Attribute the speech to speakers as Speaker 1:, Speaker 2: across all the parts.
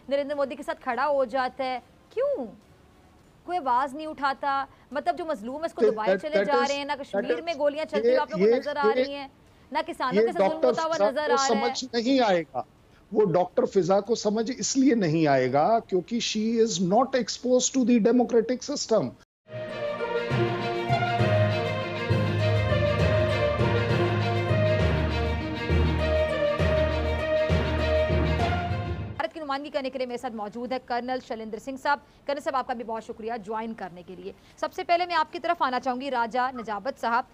Speaker 1: नरेंद्र मोदी के साथ खड़ा हो जाता है, क्यों कोई आवाज नहीं उठाता? मतलब जो मजलूम है उसको दुबारा चले जा रहे हैं, ना कश्मीर में गोलियां चलती हुई आप लोगों को नजर आ रही हैं, ना किसानों
Speaker 2: ये
Speaker 1: के साथ जुल्म
Speaker 2: डॉक्टर
Speaker 1: होता हुआ
Speaker 2: फिजा
Speaker 1: नजर
Speaker 2: को
Speaker 1: आ रहा
Speaker 2: समझ
Speaker 1: है।
Speaker 2: नहीं आएगा। वो डॉक्टर फिजा को समझ इसलिए नहीं आएगा क्योंकि she is not expose to the democratic system.
Speaker 1: भारत की नुमाइंदगी करने के लिए मेरे साथ मौजूद है कर्नल शैलेंद्र सिंह साहब। कर्नल साहब, आपका भी बहुत शुक्रिया ज्वाइन करने के लिए। सबसे पहले मैं आपकी तरफ आना चाहूँगी राजा नजाबत साहब।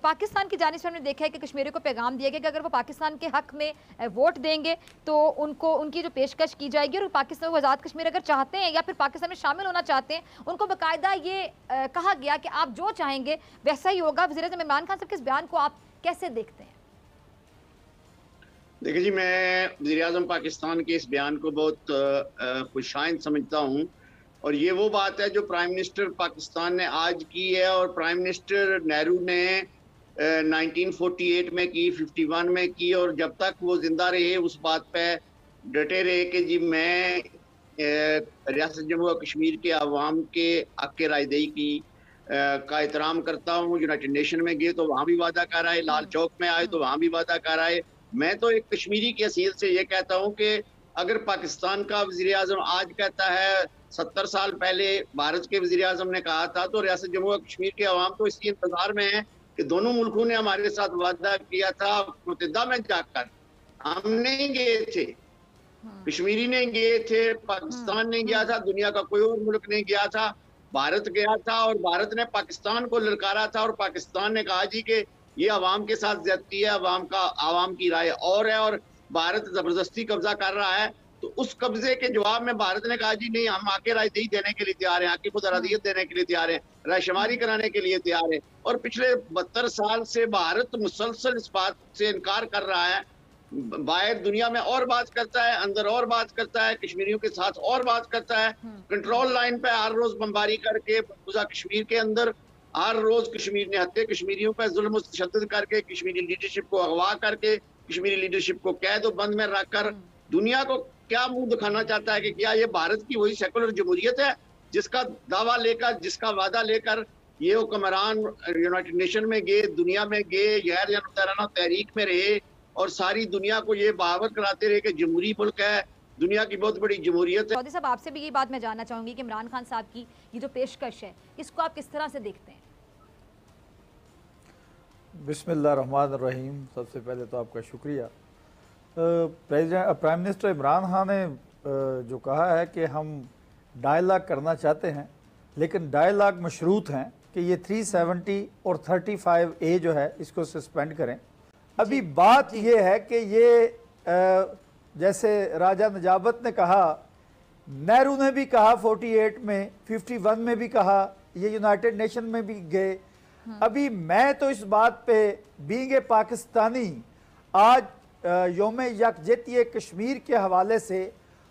Speaker 1: पाकिस्तान की जानिब से हमने देखा है कि कश्मीरियों को पैगाम दिया गया कि अगर वो पाकिस्तान के हक में वोट देंगे तो उनको उनकी जो पेशकश की जाएगी, और पाकिस्तान को आज़ाद कश्मीर अगर चाहते हैं या फिर पाकिस्तान में शामिल होना चाहते हैं, उनको बाकायदा ये कहा गया कि आप जो चाहेंगे वैसा ही होगा। वज़ीर-ए-आज़म इमरान खान साहब के इस बयान को आप कैसे देखते हैं?
Speaker 3: देखिए जी, मैं वज़ीर-ए-आज़म पाकिस्तान के इस बयान को बहुत खुशाइंद समझता हूँ, और ये वो बात है जो प्राइम मिनिस्टर पाकिस्तान ने आज की है और प्राइम मिनिस्टर नेहरू ने 1948 में की, 51 में की, और जब तक वो जिंदा रहे उस बात पे डटे रहे कि जी मैं रियासत जम्मू और कश्मीर के अवाम के हक के रायदही की का एहतराम करता हूँ। यूनाइटेड नेशन में गए तो वहाँ भी वादा कर आए, लाल चौक में आए तो वहाँ भी वादा कर आए। मैं तो एक कश्मीरी की हैसियत से ये कहता हूँ कि अगर पाकिस्तान का वज़ीर-ए-आज़म आज कहता है 70 साल पहले भारत के वज़ीर-ए-आज़म ने कहा था, तो रियासत जम्मू और कश्मीर के अवाम तो इसी इंतजार में है कि दोनों मुल्कों ने हमारे साथ वादा किया था मुत्तहिदा में जाकर। हम नहीं गए थे, कश्मीरी ने गए थे, पाकिस्तान ने गया था, दुनिया का कोई और मुल्क नहीं गया था, भारत गया था, और भारत ने पाकिस्तान को ललकारा था, और पाकिस्तान ने कहा जी कि ये अवाम के साथ ज्यादती है, अवाम की राय और है, और भारत जबरदस्ती कब्जा कर रहा है। तो उस कब्जे के जवाब में भारत ने कहा जी नहीं, हम आके रायदही देने के लिए तैयार हैं, आके खुद अरादियत देने के लिए तैयार हैं, रायशुमारी कराने के लिए तैयार है। और पिछले 72 साल से भारत मुसलसल इस बात से इनकार कर रहा है, बाहर दुनिया में और बात करता है, अंदर और बात करता है, कश्मीरियों के साथ और बात करता है, कंट्रोल लाइन पे हर रोज बमबारी करके पूरा कश्मीर के अंदर हर रोज कश्मीर ने हत्या कश्मीरियों पर जुल्म तशद्दुद करके, कश्मीरी लीडरशिप को अगवा करके, कश्मीरी लीडरशिप को कैद बंद में रखकर दुनिया को क्या मुंह दिखाना चाहता है कि क्या ये भारत की वही सेकुलर जमहूरियत है जिसका दावा लेकर, जिसका वादा लेकर ये हुक्मरान यूनाइटेड नेशन में गए, दुनिया में गए, गैर जानबदाराना तहरीक में रहे और सारी दुनिया को ये बावर कराते रहे कि जमहूरी मुल्क है, दुनिया की बहुत बड़ी जमहूरियत है।
Speaker 1: चौधरी साहब, आपसे भी ये बात मैं जानना चाहूंगी कि इमरान खान साहब की ये जो पेशकश है, इसको आप किस तरह से देखते हैं?
Speaker 4: बिस्मिल्लाहिर्रहमानिर्रहीम। सबसे पहले तो आपका शुक्रिया। प्राइम मिनिस्टर इमरान खान ने जो कहा है कि हम डायलॉग करना चाहते हैं, लेकिन डायलॉग मशरूत हैं कि ये 370 और 35A जो है इसको सस्पेंड करें। अभी बात ये है कि ये जैसे राजा नजाबत ने कहा, नेहरू ने भी कहा 48 में, 51 में भी कहा, ये यूनाइटेड नेशन में भी गए। अभी मैं तो इस बात पे बीइंग ए पाकिस्तानी आज योम यकजहती कश्मीर के हवाले से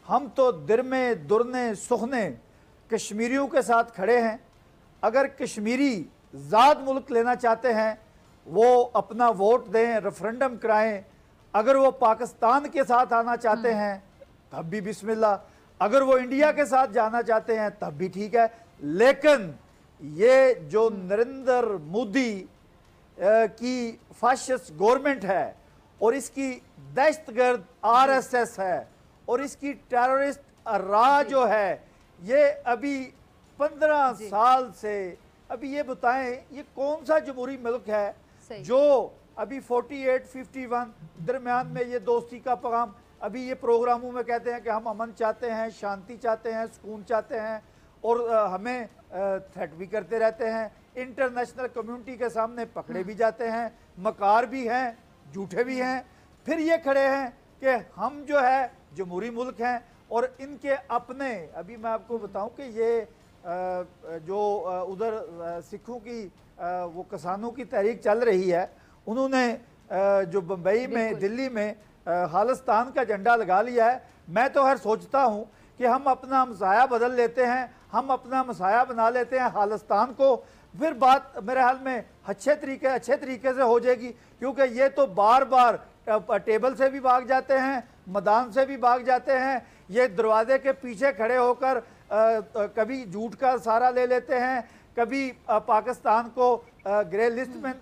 Speaker 4: हम तो दिरमे दुरने सुखने कश्मीरियों के साथ खड़े हैं। अगर कश्मीरी ज़ाद मुल्क लेना चाहते हैं वो अपना वोट दें, रेफरेंडम कराएं। अगर वो पाकिस्तान के साथ आना चाहते हैं तब भी बिस्मिल्लाह, अगर वो इंडिया के साथ जाना चाहते हैं तब भी ठीक है। लेकिन ये जो नरेंद्र मोदी की फाशिस्ट गवर्नमेंट है और इसकी दहशतगर्द RSS है और इसकी टेररिस्ट रा जो है, ये अभी 15 साल से, अभी ये बताएं ये कौन सा जमहूरी मुल्क है जो अभी 48, 51 दरमियान में ये दोस्ती का पैगाम, अभी ये प्रोग्रामों में कहते हैं कि हम अमन चाहते हैं, शांति चाहते हैं, सुकून चाहते हैं, और हमें थ्रेट भी करते रहते हैं, इंटरनेशनल कम्युनिटी के सामने पकड़े भी जाते हैं, मकार भी हैं, झूठे भी हैं। फिर ये खड़े हैं कि हम जो है जमहूरी मुल्क हैं और इनके अपने, अभी मैं आपको बताऊं कि ये जो उधर सिखों की वो किसानों की तहरीक चल रही है, उन्होंने जो बम्बई में, दिल्ली में खालिस्तान का झंडा लगा लिया है। मैं तो हर सोचता हूँ कि हम अपना हमसाया बदल लेते हैं, हम अपना हमसाया बना लेते हैं खालिस्तान को, फिर बात मेरे हाल में अच्छे तरीके से हो जाएगी। क्योंकि ये तो बार बार टेबल से भी भाग जाते हैं, मैदान से भी भाग जाते हैं, ये दरवाजे के पीछे खड़े होकर कभी झूठ का सहारा ले लेते हैं, कभी पाकिस्तान को ग्रे लिस्ट में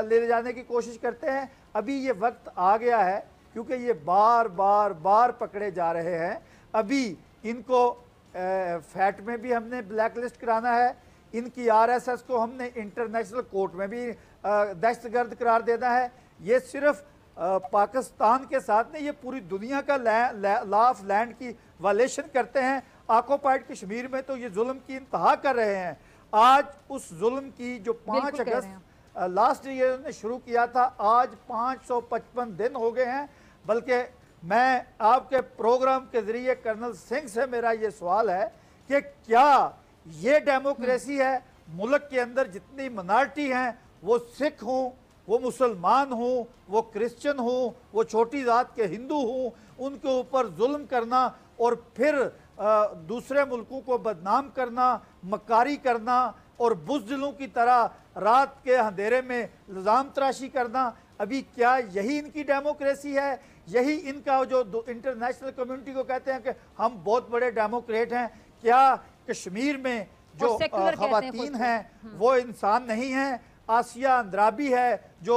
Speaker 4: ले जाने की कोशिश करते हैं। अभी ये वक्त आ गया है, क्योंकि ये बार बार पकड़े जा रहे हैं। अभी इनको फैट में भी हमने ब्लैक लिस्ट कराना है, इनकी आरएसएस को हमने इंटरनेशनल कोर्ट में भी दहशतगर्द करार देना है। ये सिर्फ पाकिस्तान के साथ नहीं, ये पूरी दुनिया का लॉ ऑफ लैंड की वायलेशन करते हैं। ऑक्युपाइड कश्मीर में तो ये जुल्म की इंतहा कर रहे हैं। आज उस जुल्म की जो 5 अगस्त लास्ट ईयर ने शुरू किया था, आज 555 दिन हो गए हैं। बल्कि मैं आपके प्रोग्राम के जरिए कर्नल सिंह से मेरा ये सवाल है कि क्या ये डेमोक्रेसी है? मुल्क के अंदर जितनी मिनॉरिटी हैं, वो सिख हों, वो मुसलमान हों, वो क्रिश्चियन हों, वो छोटी जात के हिंदू हों, उनके ऊपर जुल्म करना और फिर दूसरे मुल्कों को बदनाम करना, मकारी करना और बुज़दिलों की तरह रात के अंधेरे में इल्ज़ाम तराशी करना, अभी क्या यही इनकी डेमोक्रेसी है? यही इनका जो इंटरनेशनल कम्युनिटी को कहते हैं कि हम बहुत बड़े डेमोक्रेट हैं? क्या कश्मीर में जो ख़वातीन हैं वो इंसान नहीं हैं? आसिया अंद्राबी है जो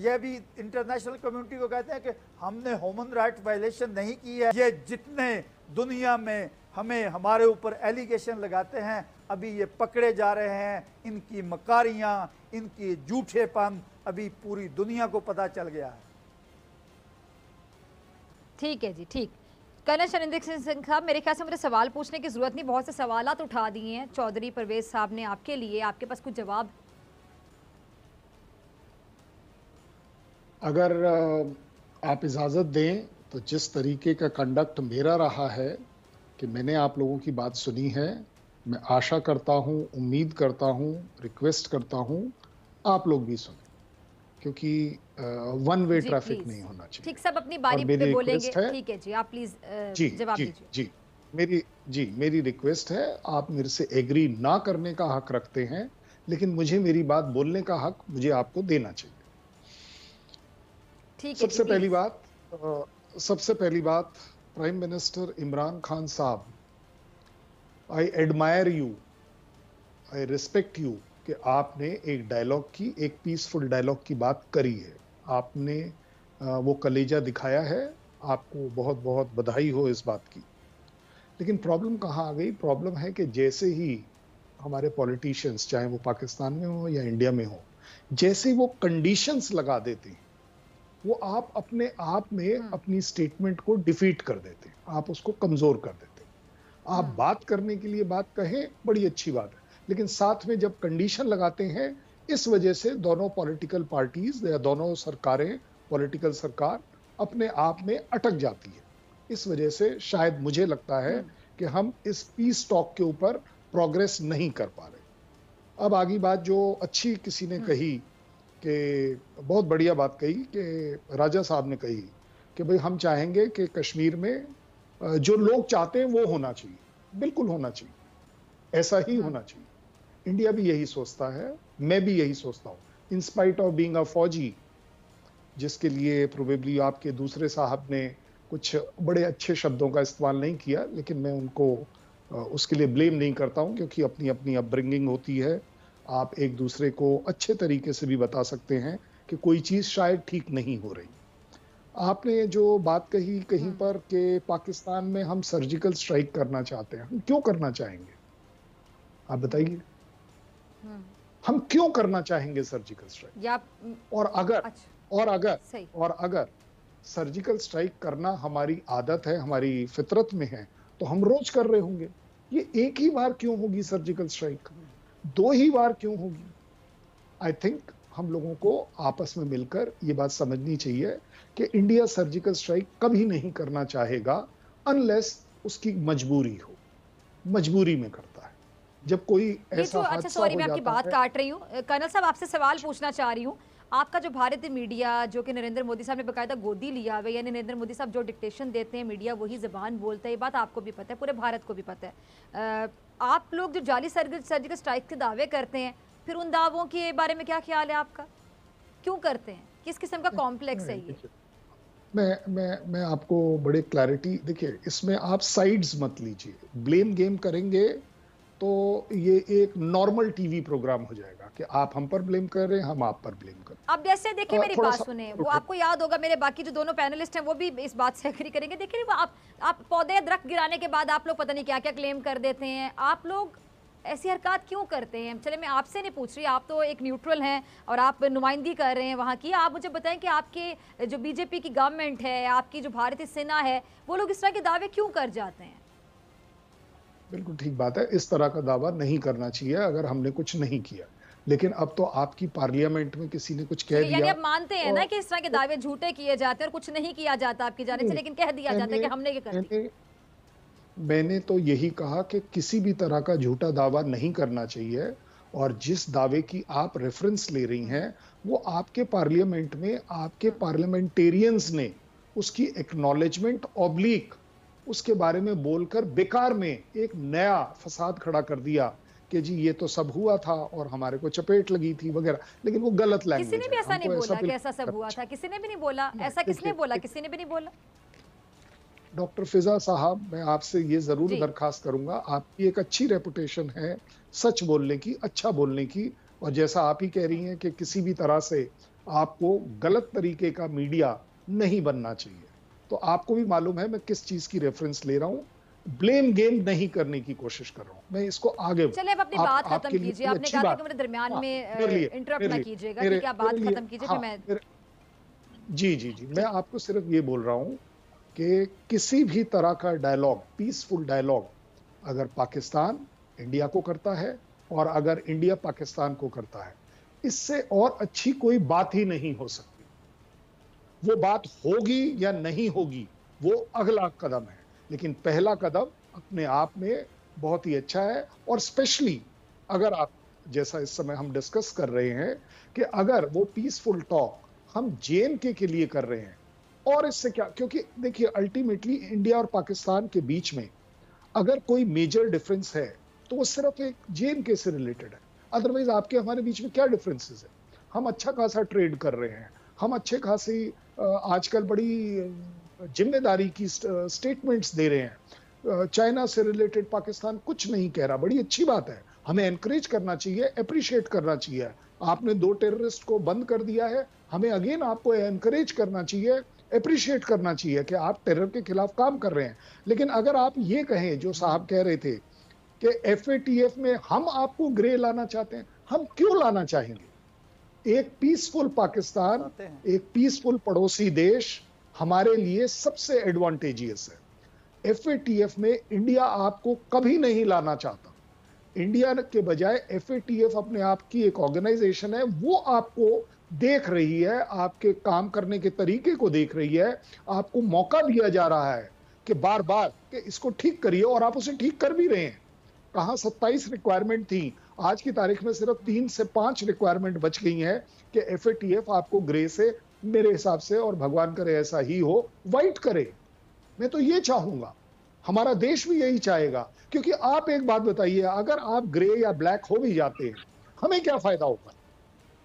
Speaker 4: ये भी इंटरनेशनल कम्युनिटी को कहते हैं कि हमने ह्यूमन राइट वायलेशन नहीं की है। ये जितने दुनिया में हमें हमारे ऊपर एलिगेशन लगाते हैं, अभी ये पकड़े जा रहे हैं। इनकी मकारियाँ, इनकी झूठेपन अभी पूरी दुनिया को पता चल गया है।
Speaker 1: ठीक है जी, ठीक। कर्नल शैलेंद्र सिंह साहब, मेरे ख्याल से मुझे सवाल पूछने की ज़रूरत नहीं, बहुत से सवालात उठा दिए हैं चौधरी परवेज़ साहब ने आपके लिए। आपके पास कुछ जवाब?
Speaker 2: अगर आप इजाज़त दें तो जिस तरीके का कंडक्ट मेरा रहा है कि मैंने आप लोगों की बात सुनी है, मैं आशा करता हूं, उम्मीद करता हूं, रिक्वेस्ट करता हूं आप लोग भी सुनें, क्योंकि वन वे ट्रैफिक नहीं होना चाहिए।
Speaker 1: ठीक, सब अपनी बारी पे बोलेंगे। ठीक है जी, आप प्लीज जवाब दीजिए।
Speaker 2: मेरी रिक्वेस्ट है, आप मेरे से एग्री ना करने का हक रखते हैं, लेकिन मुझे मेरी बात बोलने का हक मुझे आपको देना चाहिए। सबसे पहली बात प्राइम मिनिस्टर इमरान खान साहब, I admire you, I respect you कि आपने एक डायलॉग की, एक पीसफुल डायलॉग की बात करी है। आपने वो कलेजा दिखाया है, आपको बहुत बहुत बधाई हो इस बात की। लेकिन प्रॉब्लम कहाँ आ गई? प्रॉब्लम है कि जैसे ही हमारे पॉलिटिशियंस, चाहे वो पाकिस्तान में हो या इंडिया में हो, जैसे वो कंडीशंस लगा देते हैं, वो आप अपने आप में अपनी स्टेटमेंट को डिफीट कर देते हैं, आप उसको कमजोर कर देते हैं। आप बात करने के लिए बात कहें, बड़ी अच्छी बात है, लेकिन साथ में जब कंडीशन लगाते हैं, इस वजह से दोनों पॉलिटिकल पार्टीज या दोनों सरकारें, पॉलिटिकल सरकार अपने आप में अटक जाती है। इस वजह से शायद मुझे लगता है कि हम इस पीस टॉक के ऊपर प्रोग्रेस नहीं कर पा रहे। अब आगे बात जो अच्छी किसी ने कही, कि बहुत बढ़िया बात कही कि राजा साहब ने कही कि भाई हम चाहेंगे कि कश्मीर में जो लोग चाहते हैं वो होना चाहिए, बिल्कुल होना चाहिए, ऐसा ही होना चाहिए। इंडिया भी यही सोचता है, मैं भी यही सोचता हूँ। In spite of being a फौजी, जिसके लिए प्रोबेबली आपके दूसरे साहब ने कुछ बड़े अच्छे शब्दों का इस्तेमाल नहीं किया, लेकिन मैं उनको उसके लिए ब्लेम नहीं करता हूँ, क्योंकि अपनी अपनी अपब्रिंगिंग होती है। आप एक दूसरे को अच्छे तरीके से भी बता सकते हैं कि कोई चीज़ शायद ठीक नहीं हो रही। आपने जो बात कही कहीं पर कि पाकिस्तान में हम सर्जिकल स्ट्राइक करना चाहते हैं, हम क्यों करना चाहेंगे? आप बताइए, हम क्यों करना चाहेंगे सर्जिकल स्ट्राइक? और अगर सर्जिकल स्ट्राइक करना हमारी आदत है, हमारी फितरत में है, तो हम रोज कर रहे होंगे। ये एक ही बार क्यों होगी सर्जिकल स्ट्राइक? 2 ही बार क्यों होगी? आई थिंक हम लोगों को आपस में मिलकर ये बात समझनी चाहिए कि इंडिया सर्जिकल स्ट्राइक कभी नहीं करना चाहेगा अनलेस उसकी मजबूरी हो। मजबूरी में करता है। जब कोई ऐसा
Speaker 1: अच्छा, सॉरी मैं आपकी बात काट रही हूँ। कर्नल साहब, आपसे सवाल पूछना चाह रही हूँ। आपका जो भारतीय मीडिया, जो कि नरेंद्र मोदी साहब ने बकायदा गोदी लिया हुआ है, यानी नरेंद्र मोदी साहब जो डिक्टेशन देते हैं, मीडिया वही ज़बान बोलता है, ये बात आपको भी पता है, पूरे भारत को भी पता है। आप लोग जो जाली सर्जिकल स्ट्राइक के दावे करते हैं, फिर उन दावों के बारे में क्या ख्याल है आपका? क्यों करते हैं? किस किस्म का कॉम्प्लेक्स है ये?
Speaker 2: मैं आपको बड़े क्लैरिटी, देखिए इसमें आप साइड्स मत लीजिए। ब्लेम गेम करेंगे तो ये एक नॉर्मल टीवी प्रोग्राम हो जाएगा कि आप हम पर ब्लेम कर रहे हैं, हम आप पर ब्लेम कर रहे
Speaker 1: अब जैसे देखिए
Speaker 2: हैं।
Speaker 1: मेरी
Speaker 2: थोड़ा
Speaker 1: बात
Speaker 2: सा
Speaker 1: सुने, वो आपको याद होगा, मेरे बाकी जो दोनों पैनलिस्ट हैं वो भी इस बात से एग्री करेंगे। देखिए वो आप पौधे दरख्त गिराने के बाद आप लोग पता नहीं क्या क्या क्लेम कर देते हैं। आप लोग ऐसी हरकत क्यों करते हैं? चले मैं आपसे नहीं पूछ रही, आप तो एक न्यूट्रल हैं और आप नुमाइंदगी कर रहे हैं वहाँ की। आप मुझे बताएं कि आपके जो बीजेपी की गवर्नमेंट है, आपकी जो भारतीय सेना है, वो लोग इस तरह के दावे क्यों कर जाते हैं?
Speaker 2: बिल्कुल ठीक बात है, इस तरह का दावा नहीं करना चाहिए अगर हमने कुछ नहीं किया। लेकिन अब तो आपकी पार्लियामेंट में किसी ने कुछ कह
Speaker 1: यानी
Speaker 2: दिया
Speaker 1: आप मानते हैं ना कि इस तरह के दावे झूठे किए जाते हैं और कुछ नहीं किया जाता आपकी जाने से, लेकिन कह दिया जाता है कि हमने ये कर दिया।
Speaker 2: मैंने तो यही कहा कि किसी भी तरह का झूठा दावा नहीं करना चाहिए, और जिस दावे की आप रेफरेंस ले रही हैं वो आपके पार्लियामेंट में आपके पार्लियामेंटेरियंस ने उसकी एक्नॉलेजमेंट ऑब्लिक उसके बारे में बोलकर बेकार में एक नया फसाद खड़ा कर दिया कि जी ये तो सब हुआ था और हमारे को चपेट लगी थी वगैरह। लेकिन वो गलत लैंग्वेज
Speaker 1: किसी
Speaker 2: है।
Speaker 1: ने भी ऐसा नहीं
Speaker 2: हमको
Speaker 1: बोला कि
Speaker 2: बिल्कुल
Speaker 1: ऐसा सब हुआ था, किसी ने भी नहीं बोला ऐसा। किसने
Speaker 2: देखिए,
Speaker 1: बोला? किसी ने भी नहीं बोला।
Speaker 2: डॉक्टर फिजा साहब, मैं आपसे ये जरूर
Speaker 1: जी।
Speaker 2: दरखास्त करूंगा, आपकी एक अच्छी रेपुटेशन है सच बोलने की, अच्छा बोलने की, और जैसा आप ही कह रही हैं कि किसी भी तरह से आपको गलत तरीके का मीडिया नहीं बनना चाहिए। तो आपको भी मालूम है मैं किस चीज की रेफरेंस ले रहा हूं। ब्लेम गेम नहीं करने की कोशिश कर रहा हूं मैं, इसको आगे
Speaker 1: चलिए अब अपनी बात खत्म कीजिए। आपने कहा था कि मेरे दरमियान
Speaker 2: हाँ,
Speaker 1: में इंटरप्ट ना कीजिएगा, ठीक है? आप बात खत्म कीजिए फिर मैं।
Speaker 2: जी, मैं आपको सिर्फ ये बोल रहा हूं कि किसी भी तरह का डायलॉग, पीसफुल डायलॉग, अगर पाकिस्तान इंडिया को करता है और अगर इंडिया पाकिस्तान को करता है, इससे और अच्छी कोई बात ही नहीं हो सकती। वो बात होगी या नहीं होगी वो अगला कदम है, लेकिन पहला कदम अपने आप में बहुत ही अच्छा है। और स्पेशली अगर आप, जैसा इस समय हम डिस्कस कर रहे हैं कि अगर वो पीसफुल टॉक हम JNK के लिए कर रहे हैं, और इससे क्या, क्योंकि देखिए अल्टीमेटली इंडिया और पाकिस्तान के बीच में अगर कोई मेजर डिफरेंस है तो वो सिर्फ एक JNK से रिलेटेड है। अदरवाइज आपके हमारे बीच में क्या डिफरेंसेस है? हम अच्छा खासा ट्रेड कर रहे हैं, हम अच्छे खासी आजकल बड़ी जिम्मेदारी की स्टेटमेंट्स दे रहे हैं। चाइना से रिलेटेड पाकिस्तान कुछ नहीं कह रहा, बड़ी अच्छी बात है, हमें एनकरेज करना चाहिए, अप्रिशिएट करना चाहिए। आपने 2 टेररिस्ट को बंद कर दिया है, हमें अगेन आपको एनकरेज करना चाहिए, अप्रिशिएट करना चाहिए कि आप टेरर के खिलाफ काम कर रहे हैं। लेकिन अगर आप ये कहें जो साहब कह रहे थे कि FATF में हम आपको ग्रे लाना चाहते हैं, हम क्यों लाना चाहेंगे? एक पीसफुल पाकिस्तान, एक पीसफुल पड़ोसी देश हमारे लिए सबसे एडवांटेजियस है। FATF में इंडिया आपको कभी नहीं लाना चाहता। इंडिया के बजाय FATF अपने आप की एक ऑर्गेनाइजेशन है, वो आपको देख रही है, आपके काम करने के तरीके को देख रही है, आपको मौका दिया जा रहा है कि बार बार कि इसको ठीक करिए, और आप उसे ठीक कर भी रहे हैं। कहां 27 रिक्वायरमेंट थी, आज की तारीख में सिर्फ 3 से 5 रिक्वायरमेंट बच गई हैं कि FATF आपको ग्रे से, मेरे हिसाब से, और भगवान करे ऐसा ही हो, वाइट करे। मैं तो ये चाहूंगा, हमारा देश भी यही चाहेगा। क्योंकि आप एक बात बताइए, अगर आप ग्रे या ब्लैक हो भी जाते हैं, हमें क्या फायदा होगा?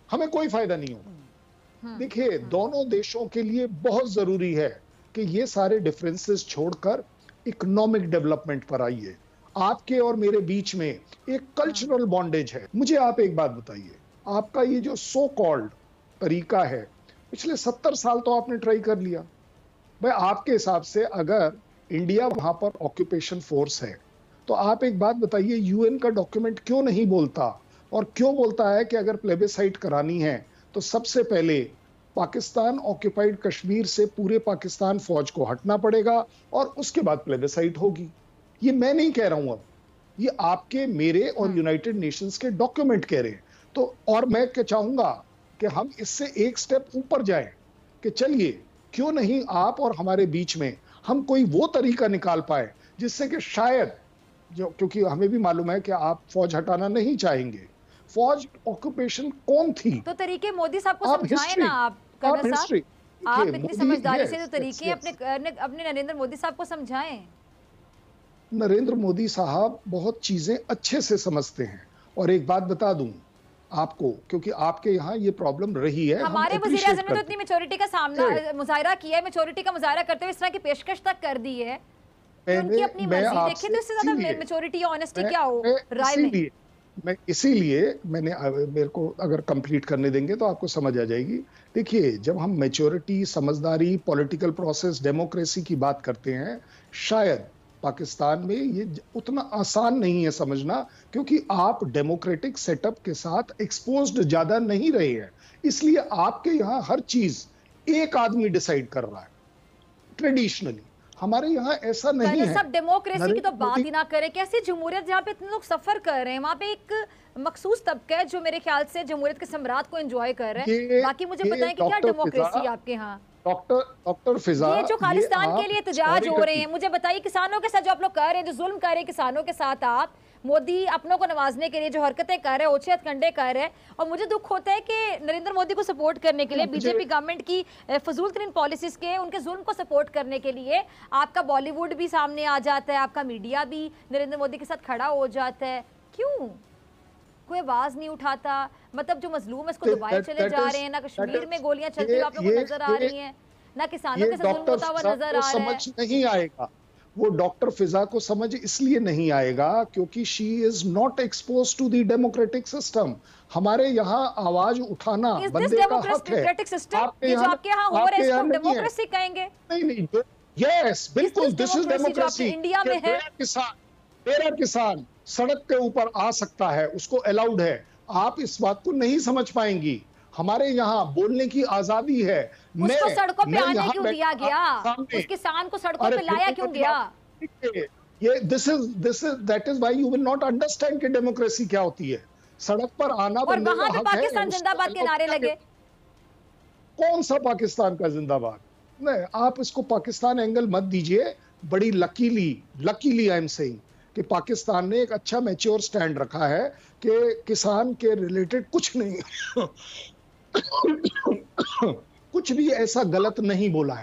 Speaker 2: हमें कोई फायदा नहीं होगा। देखिए दोनों देशों के लिए बहुत जरूरी है कि ये सारे डिफरेंसेस छोड़कर इकोनॉमिक डेवलपमेंट पर आइए। आपके और मेरे बीच में एक कल्चरल बॉन्डेज है। मुझे आप एक बात बताइए, आपका ये जो सो कॉल्ड तरीका है, पिछले 70 साल तो आपने ट्राई कर लिया। भाई आपके हिसाब से अगर इंडिया वहां पर ऑक्यूपेशन फोर्स है, तो आप एक बात बताइए, UN का डॉक्यूमेंट क्यों नहीं बोलता, और क्यों बोलता है कि अगर प्लेबिसाइट करानी है तो सबसे पहले पाकिस्तान ऑक्यूपाइड कश्मीर से पूरे पाकिस्तान फौज को हटना पड़ेगा और उसके बाद प्लेबिसाइट होगी? ये मैं नहीं कह रहा हूं, अब ये आपके, मेरे और यूनाइटेड नेशंस के डॉक्यूमेंट कह रहे हैं। तो और मैं क्या चाहूंगा कि हम इससे एक स्टेप ऊपर जाएं कि चलिए क्यों नहीं आप और हमारे बीच में हम कोई वो तरीका निकाल पाए जिससे कि शायद, जो, क्योंकि हमें भी मालूम है कि आप फौज हटाना नहीं चाहेंगे, फौज ऑक्यूपेशन कौन थी,
Speaker 1: तो तरीके मोदी साहब को समझाएं ना आप, कर्नल साहब। आप इतनी समझदारी से जो तरीके अपने नरेंद्र मोदी साहब को समझाएं।
Speaker 2: नरेंद्र मोदी साहब बहुत चीजें अच्छे से समझते हैं। और एक बात बता दूं, आपको, क्योंकि आपके यहाँ ये प्रॉब्लम रही है।
Speaker 1: हमारे वज़ीर आज़म ने तो इतनी मेच्योरिटी का सामना मुजाहिरा किया है, मेच्योरिटी का मुजाहिरा करते हुए इस तरह की पेशकश तक कर दी है। उनकी अपनी मर्जी, देखिए तो इससे ज्यादा मेच्योरिटी ऑनेस्टी क्या हो राय में।
Speaker 2: इसीलिए मैंने, मेरे को अगर कंप्लीट करने देंगे तो आपको समझ आ जाएगी। देखिए, जब हम मैच्योरिटी, समझदारी, पॉलिटिकल प्रोसेस, डेमोक्रेसी की बात करते हैं, शायद पाकिस्तान में ये उतना आसान नहीं है समझना, क्योंकि आप डेमोक्रेटिक सेटअप के साथ एक्सपोज्ड ज्यादा नहीं रहे हैं। इसलिए आपके यहाँ हर चीज एक आदमी डिसाइड कर रहा है ट्रेडिशनली। हमारे यहाँ ऐसा नहीं है।
Speaker 1: सब डेमोक्रेसी की तो बात ही ना करें, कैसी जमहूरियत जहाँ पे इतने लोग सफर कर रहे हैं, वहाँ पे एक मखसूस तबका है जो मेरे ख्याल से जमहूरियत के सम्राट को एंजॉय कर रहे हैं। बाकी मुझे बताएं कि क्या डेमोक्रेसी आपके यहाँ?
Speaker 2: डॉक्टर फिजा,
Speaker 1: ये जो खालिस्तान के लिए एहतजाज हो रहे हैं, मुझे बताइए किसानों के साथ जो आप लोग कर रहे हैं, जो जुल्म कर रहे हैं किसानों के साथ, आप मोदी अपनों को नवाजने के लिए जो हरकतें कर रहे हैं, ओछियत कंडे कर रहे हैं, और मुझे दुख होता है कि नरेंद्र मोदी को सपोर्ट करने के लिए, बीजेपी गवर्नमेंट की फजूल तरीन पॉलिसीज के, उनके जुल्म को सपोर्ट करने के लिए आपका बॉलीवुड भी सामने आ जाता है, आपका मीडिया भी नरेंद्र मोदी के साथ खड़ा हो जाता है। क्यों कोई आवाज नहीं उठाता? मतलब जो मजलूम है उसको दबाए चले जा रहे हैं, ना कश्मीर में गोलियां चलती हुई आप लोगों को नजर आ रही हैं, ना किसानों के साथ जुल्म होता हुआ नजर आ रहा है।
Speaker 2: समझ नहीं आएगा वो डॉक्टर फिजा को, समझ इसलिए नहीं आएगा क्योंकि she is not expose to the democratic system. हमारे यहाँ आवाज उठाना बंदे का हक है।
Speaker 1: आपके यहाँ हो रहा है इसको डेमोक्रेसी कहेंगे?
Speaker 2: नहीं, यस बिल्कुल, दिस इज डेमोक्रेसी।
Speaker 1: इंडिया में है
Speaker 2: मेरा किसान सड़क के ऊपर आ सकता है, उसको अलाउड है। आप इस बात को नहीं समझ पाएंगी। हमारे यहाँ बोलने की आजादी है।
Speaker 1: उसको सड़कों पे आने क्यों दिया गया? उस किसान को सड़कों पे लाया क्यों गया?
Speaker 2: ये this is that is why you will not understand कि डेमोक्रेसी क्या होती है। सड़क पर आना
Speaker 1: और वहां पे पाकिस्तान जिंदाबाद के नारे लगे।
Speaker 2: कौन सा पाकिस्तान का जिंदाबाद? नहीं, आप इसको पाकिस्तान एंगल मत दीजिए। बड़ी लकीली आई एम सेइंग कि पाकिस्तान ने एक अच्छा मैच्योर स्टैंड रखा है कि किसान के रिलेटेड कुछ नहीं कुछ भी ऐसा गलत नहीं बोला है।